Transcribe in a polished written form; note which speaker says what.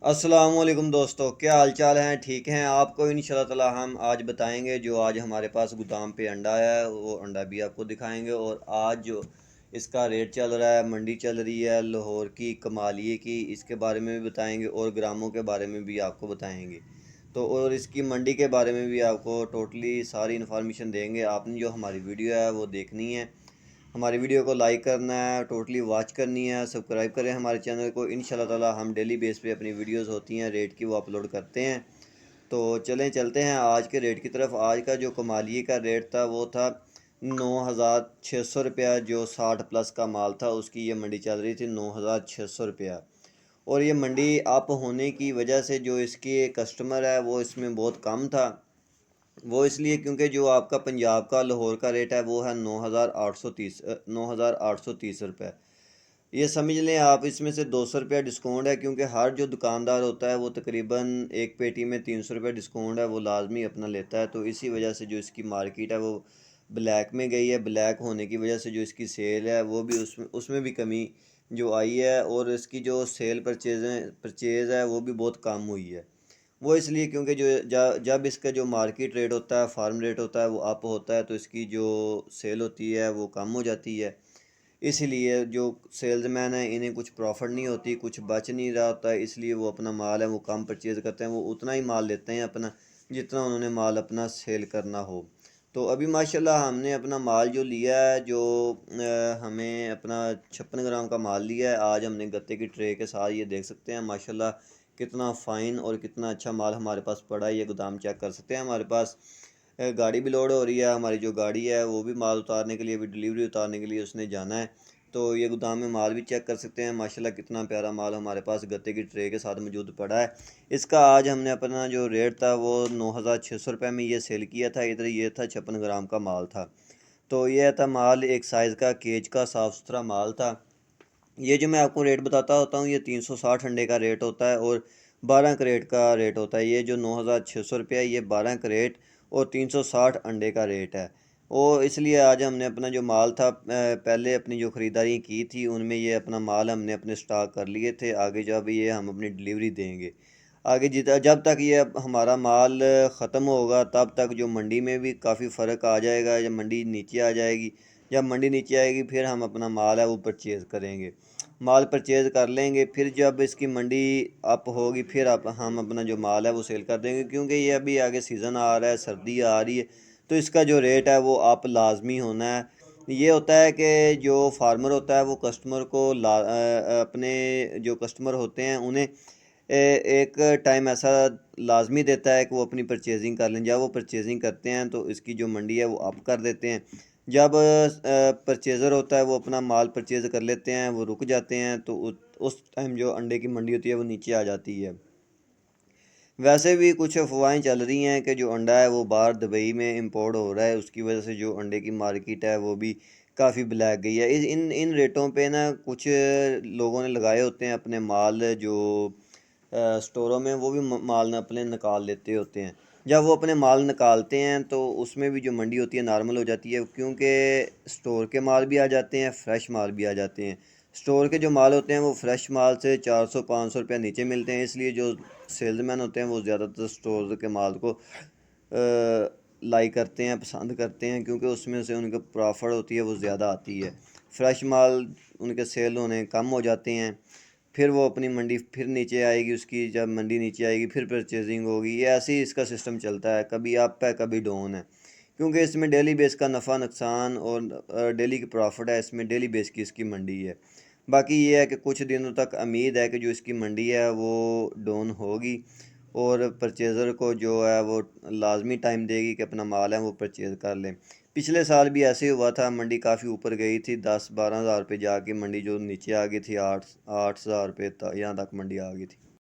Speaker 1: अस्सलाम वालेकुम दोस्तों, क्या हाल चाल हैं? ठीक हैं? आपको इंशाल्लाह ताला हम आज बताएंगे जो आज हमारे पास गोदाम पे अंडा आया है, वो अंडा भी आपको दिखाएंगे। और आज जो इसका रेट चल रहा है, मंडी चल रही है लाहौर की, कमालिए की, इसके बारे में भी बताएंगे और ग्रामों के बारे में भी आपको बताएंगे। तो और इसकी मंडी के बारे में भी आपको टोटली सारी इन्फॉर्मेशन देंगे। आपने जो हमारी वीडियो है वो देखनी है, हमारी वीडियो को लाइक करना है, टोटली वॉच करनी है, सब्सक्राइब करें हमारे चैनल को। इंशाल्लाह ताला हम डेली बेस पे अपनी वीडियोस होती हैं रेट की वो अपलोड करते हैं। तो चलें चलते हैं आज के रेट की तरफ। आज का जो कमालिए का रेट था वो था 9,600 रुपया। जो 60 प्लस का माल था उसकी ये मंडी चल रही थी 9,600 रुपया। और ये मंडी अप होने की वजह से जो इसके कस्टमर है वो इसमें बहुत कम था। वो इसलिए क्योंकि जो आपका पंजाब का लाहौर का रेट है वो है 9,830 रुपये। ये समझ लें आप, इसमें से 200 रुपया डिस्काउंट है, क्योंकि हर जो दुकानदार होता है वो तकरीबन एक पेटी में 300 रुपये डिस्काउंट है वो लाजमी अपना लेता है। तो इसी वजह से जो इसकी मार्केट है वो ब्लैक में गई है। ब्लैक होने की वजह से जो इसकी सेल है वो भी उसमें उसमें भी कमी जो आई है। और इसकी जो सेल परचेज़ है वो भी बहुत कम हुई है। वो इसलिए क्योंकि जो जब इसका जो मार्केट रेट होता है, फार्म रेट होता है, वो अप होता है तो इसकी जो सेल होती है वो कम हो जाती है। इसलिए जो सेल्समैन है इन्हें कुछ प्रॉफिट नहीं होती, कुछ बच नहीं रहा होता है, इसलिए वो अपना माल है वो कम परचेज़ करते हैं। वो उतना ही माल लेते हैं अपना जितना उन्होंने माल अपना सेल करना हो। तो अभी माशाल्लाह हमने अपना माल जो लिया है, जो हमें अपना 56 ग्राम का माल लिया है। आज हमने गत्ते की ट्रे के साथ ये देख सकते हैं माशाल्लाह कितना फ़ाइन और कितना अच्छा माल हमारे पास पड़ा है। ये गोदाम चेक कर सकते हैं। हमारे पास गाड़ी भी लोड हो रही है। हमारी जो गाड़ी है वो भी माल उतारने के लिए, भी डिलीवरी उतारने के लिए उसने जाना है। तो ये गोदाम में माल भी चेक कर सकते हैं। माशाल्लाह कितना प्यारा माल हमारे पास गत्ते की ट्रे के साथ मौजूद पड़ा है। इसका आज हमने अपना जो रेट था वो 9,600 रुपये में ये सेल किया था। इधर ये था 56 ग्राम का माल था। तो ये था माल एक साइज़ का केज का साफ़ सुथरा माल था। ये जो मैं आपको रेट बताता होता हूँ ये 360 अंडे का रेट होता है और 12 करेट का रेट होता है। ये जो 9,600 रुपया ये 12 करेट और 360 अंडे का रेट है। और इसलिए आज हमने अपना जो माल था, पहले अपनी जो ख़रीदारी की थी उनमें ये अपना माल हमने अपने स्टॉक कर लिए थे। आगे जब ये हम अपनी डिलीवरी देंगे, आगे जब तक ये अब हमारा माल ख़त्म होगा तब तक जो मंडी में भी काफ़ी फ़र्क आ जाएगा। जब मंडी नीचे आ जाएगी, जब मंडी नीचे आएगी फिर हम अपना माल है वो परचेज़ करेंगे, माल परचेज़ कर लेंगे। फिर जब इसकी मंडी अप होगी फिर हम अपना जो माल है वो सेल कर देंगे, क्योंकि ये अभी आगे सीज़न आ रहा है, सर्दी आ रही है, तो इसका जो रेट है वो अप लाजमी होना है। ये होता है कि जो फार्मर होता है वो कस्टमर को अपने जो कस्टमर होते हैं उन्हें एक टाइम ऐसा लाजमी देता है कि वो अपनी परचेजिंग कर लें। जब वो परचेजिंग करते हैं तो इसकी जो मंडी है वो अप कर देते हैं। जब परचेज़र होता है वो अपना माल परचेज़ कर लेते हैं, वो रुक जाते हैं, तो उस टाइम जो अंडे की मंडी होती है वो नीचे आ जाती है। वैसे भी कुछ अफवाहें चल रही हैं कि जो अंडा है वो बाहर दुबई में इंपोर्ट हो रहा है, उसकी वजह से जो अंडे की मार्केट है वो भी काफ़ी ब्लैक गई है। इस इन इन रेटों पे ना कुछ लोगों ने लगाए होते हैं अपने माल जो स्टोरों में, वो भी माल न अपने निकाल लेते होते हैं। जब वो अपने माल निकालते हैं तो उसमें भी जो मंडी होती है नॉर्मल हो जाती है, क्योंकि स्टोर के माल भी आ जाते हैं, फ्रेश माल भी आ जाते हैं। स्टोर के जो माल होते हैं वो फ्रेश माल से 400-500 रुपया नीचे मिलते हैं, इसलिए जो सेल्समैन होते हैं वो ज़्यादातर स्टोर के माल को लाइक करते हैं, पसंद करते हैं, क्योंकि उसमें से उनका प्रॉफिट होती है वो ज़्यादा आती है। फ्रेश माल उनके सेल होने कम हो जाते हैं। फिर वो अपनी मंडी फिर नीचे आएगी, उसकी जब मंडी नीचे आएगी फिर परचेजिंग होगी। ये ऐसे ही इसका सिस्टम चलता है, कभी अप है कभी डाउन है, क्योंकि इसमें डेली बेस का नफ़ा नुकसान और डेली की प्रॉफिट है। इसमें डेली बेस की इसकी मंडी है। बाकी ये है कि कुछ दिनों तक उम्मीद है कि जो इसकी मंडी है वो डाउन होगी और परचेज़र को जो है वो लाजमी टाइम देगी कि अपना माल है वो परचेज़ कर लें। पिछले साल भी ऐसे ही हुआ था, मंडी काफ़ी ऊपर गई थी, 10-12 हज़ार रुपये जाके मंडी जो नीचे आ गई थी 8-8 हज़ार रुपये यहाँ तक मंडी आ गई थी।